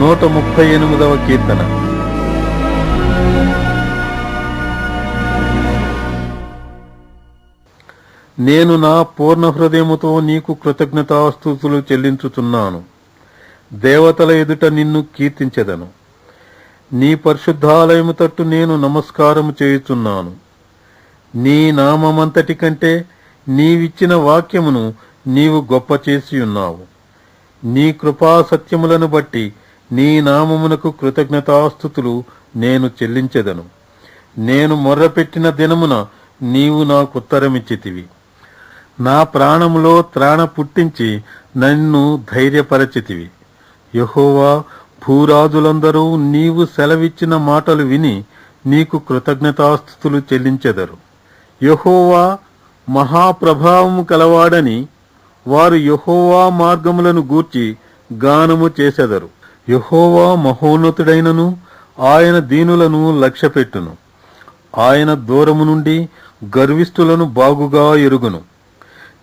138వ కీర్తన. నేను నా పూర్ణ హృదయముతో నీకు కృతజ్ఞతాస్తుతులు చెల్లించుచున్నాను. దేవతల ఎదుట నిన్ను కీర్తించెదను. నీ పరిశుద్ధాలయము తట్టు నేను నమస్కారము చేయుచున్నాను. నీ నామమంతటి కంటే నీవిచ్చిన వాక్యమును నీవు గొప్ప చేసియున్నావు. నీ కృపా సత్యములను బట్టి నీ నామమునకు కృతజ్ఞతాస్తుతులు నేను చెల్లించెదను. నేను మొర్రపెట్టిన దినమున నీవు నాకుత్తరమిచ్చితివి. నా ప్రాణములో త్రాణ పుట్టించి నన్ను ధైర్యపరచితివి. యెహోవా, భూరాజులందరూ నీవు సెలవిచ్చిన మాటలు విని నీకు కృతజ్ఞతాస్తుతులు చెల్లించెదరు. యెహోవా మహాప్రభావము కలవాడని వారు యెహోవా మార్గములను గూర్చి గానము చేసెదరు. యెహోవా మహోన్నతుడైనను ఆయన దీనులను లక్ష్యపెట్టును. ఆయన దూరము నుండి గర్విష్ఠులను బాగుగా ఎరుగును.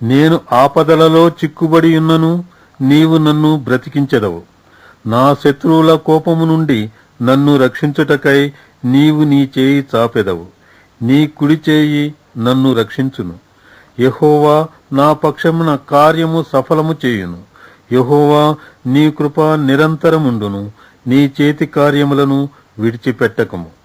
నేను ఆపదలలో చిక్కుబడి ఉన్నను, నీవు నన్ను బ్రతికించెదవు. నా శత్రువుల కోపము నుండి నన్ను రక్షించుటకై నీవు నీ చేయి చాపెదవు. నీ కుడి చేయి నన్ను రక్షించును. యెహోవా నా పక్షమున కార్యము సఫలము చేయును. యెహోవా నీ కృప నిరంతరముండును. నీ చేతి కార్యములను విడిచిపెట్టకము.